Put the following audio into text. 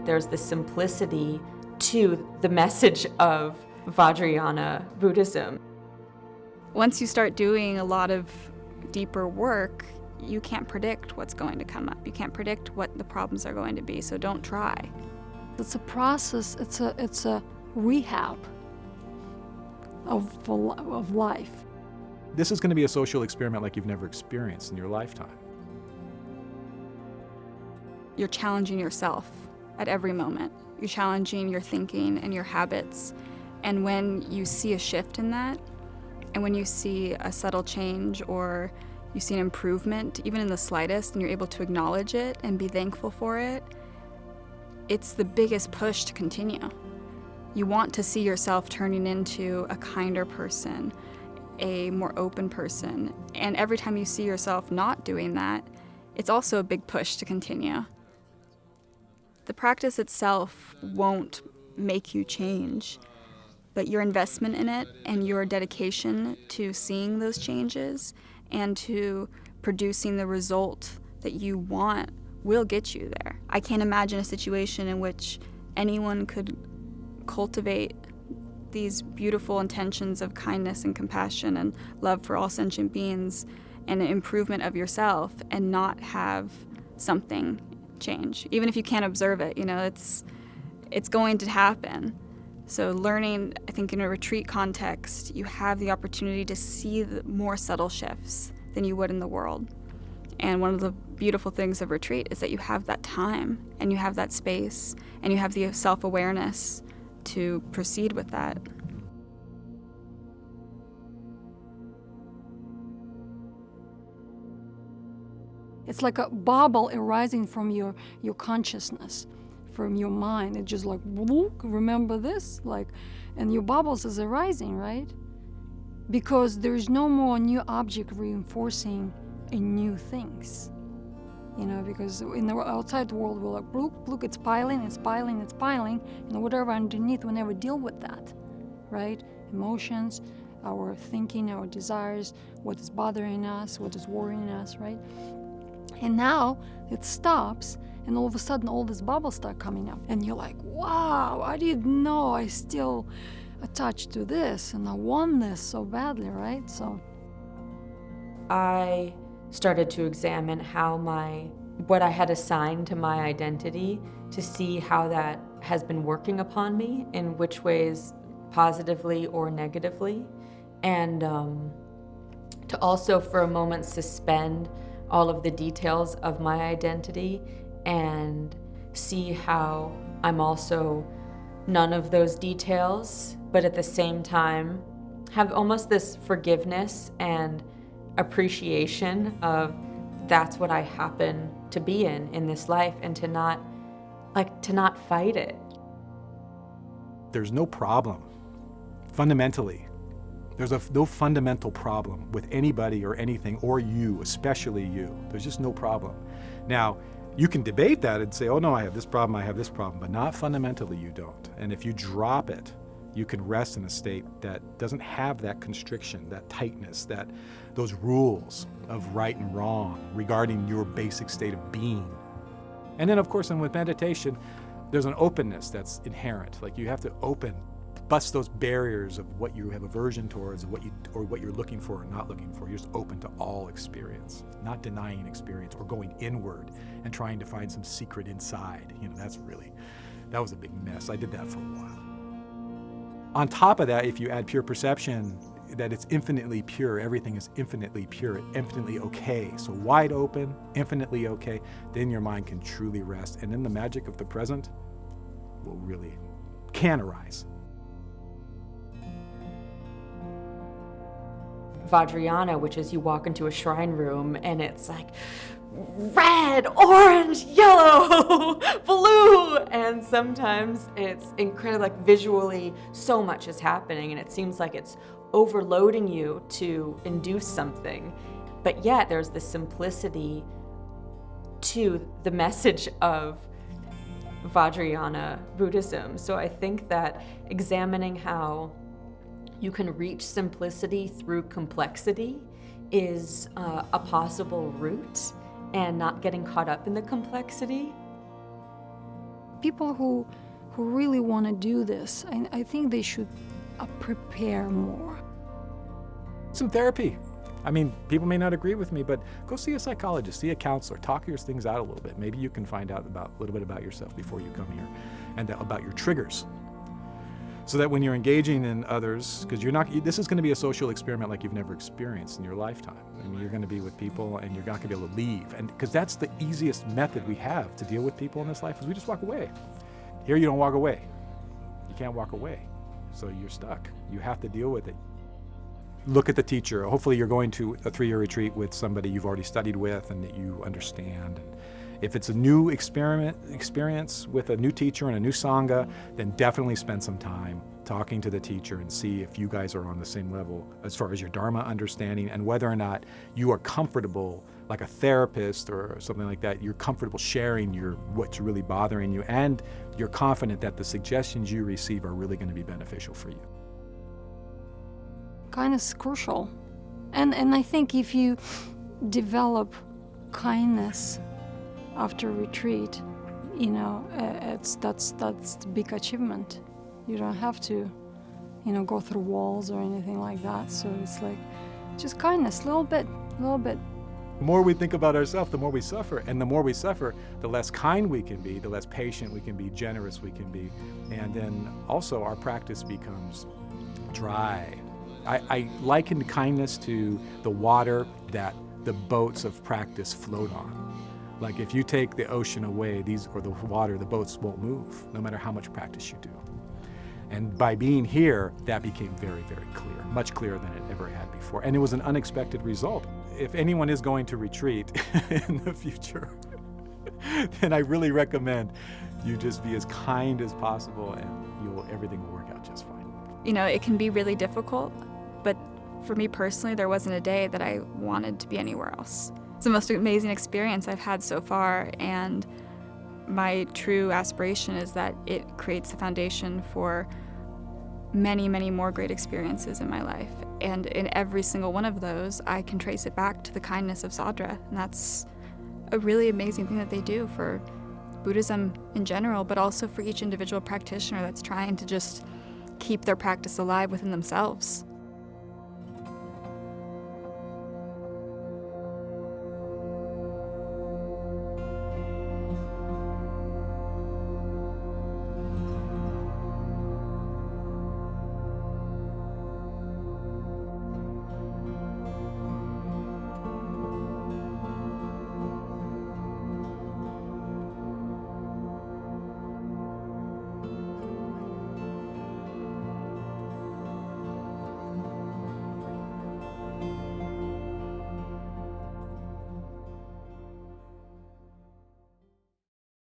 There's the simplicity to the message of Vajrayana Buddhism. Once you start doing a lot of deeper work, you can't predict what's going to come up. You can't predict what the problems are going to be, so don't try. It's a process, it's a rehab of life. This is going to be a social experiment like you've never experienced in your lifetime. You're challenging yourself at every moment. You're challenging your thinking and your habits. And when you see a shift in that, and when you see a subtle change or you see an improvement, even in the slightest, and you're able to acknowledge it and be thankful for it, it's the biggest push to continue. You want to see yourself turning into a kinder person, a more open person. And every time you see yourself not doing that, it's also a big push to continue. The practice itself won't make you change, but your investment in it and your dedication to seeing those changes and to producing the result that you want will get you there. I can't imagine a situation in which anyone could cultivate these beautiful intentions of kindness and compassion and love for all sentient beings and an improvement of yourself and not have something change. Even if you can't observe it, it's going to happen. So learning, I think in a retreat context, you have the opportunity to see the more subtle shifts than you would in the world. And one of the beautiful things of retreat is that you have that time and you have that space and you have the self-awareness to proceed with that. It's like a bubble arising from your consciousness, from your mind. It's just like, look, remember this? And your bubbles is arising, right? Because there's no more new object reinforcing new things. Because in the outside world, we're like, look, it's piling, and whatever underneath, we never deal with that, right? Emotions, our thinking, our desires, what is bothering us, what is worrying us, right? And now it stops, and all of a sudden all these bubbles start coming up. And you're like, wow, I didn't know I still attached to this, and I want this so badly, right? So I started to examine how what I had assigned to my identity, to see how that has been working upon me, in which ways positively or negatively, and to also for a moment suspend all of the details of my identity and see how I'm also none of those details, but at the same time have almost this forgiveness and appreciation of that's what I happen to be in this life, and to not fight it. There's no problem. Fundamentally, there's no fundamental problem with anybody or anything, or you, especially you. There's just no problem. Now, you can debate that and say, oh no, I have this problem, but not fundamentally you don't. And if you drop it, you can rest in a state that doesn't have that constriction, that tightness, those rules of right and wrong regarding your basic state of being. And then, of course, and with meditation, there's an openness that's inherent. Like you have to bust those barriers of what you have aversion towards, or what you're looking for or not looking for. You're just open to all experience, not denying experience or going inward and trying to find some secret inside. That was a big mess. I did that for a while. On top of that, if you add pure perception, that it's infinitely pure, everything is infinitely pure, infinitely okay. So wide open, infinitely okay, then your mind can truly rest. And then the magic of the present can arise. Vajrayana, which is you walk into a shrine room and it's like red, orange, yellow, blue, and sometimes it's incredibly visually so much is happening and it seems like it's overloading you to induce something, but yet there's the simplicity to the message of Vajrayana Buddhism. So I think that examining how you can reach simplicity through complexity is a possible route, and not getting caught up in the complexity. people who really want to do this, I think they should prepare more. Some therapy. I mean, people may not agree with me, but go see a psychologist, see a counselor, talk your things out a little bit. Maybe you can find out a little bit about yourself before you come here, and about your triggers. So that when you're engaging in others, because this is going to be a social experiment like you've never experienced in your lifetime. I mean, you're going to be with people and you're not going to be able to leave. And because that's the easiest method we have to deal with people in this life is we just walk away. Here you don't walk away. You can't walk away. So you're stuck. You have to deal with it. Look at the teacher. Hopefully you're going to a 3-year retreat with somebody you've already studied with and that you understand. If it's a new experience with a new teacher and a new Sangha, then definitely spend some time talking to the teacher and see if you guys are on the same level as far as your Dharma understanding and whether or not you are comfortable, like a therapist or something like that, you're comfortable sharing what's really bothering you, and you're confident that the suggestions you receive are really going to be beneficial for you. Kindness is crucial. And I think if you develop kindness after retreat, that's the big achievement. You don't have to, go through walls or anything like that. So it's like just kindness, little bit. The more we think about ourselves, the more we suffer. And the more we suffer, the less kind we can be, the less patient we can be, generous we can be. And then also our practice becomes dry. I liken kindness to the water that the boats of practice float on. Like if you take the ocean away, the water, the boats won't move, no matter how much practice you do. And by being here, that became very, very clear, much clearer than it ever had before. And it was an unexpected result. If anyone is going to retreat in the future, then I really recommend you just be as kind as possible and everything will work out just fine. It can be really difficult, but for me personally, there wasn't a day that I wanted to be anywhere else. It's the most amazing experience I've had so far, and my true aspiration is that it creates a foundation for many, many more great experiences in my life. And in every single one of those, I can trace it back to the kindness of Sadra. And that's a really amazing thing that they do for Buddhism in general, but also for each individual practitioner that's trying to just keep their practice alive within themselves.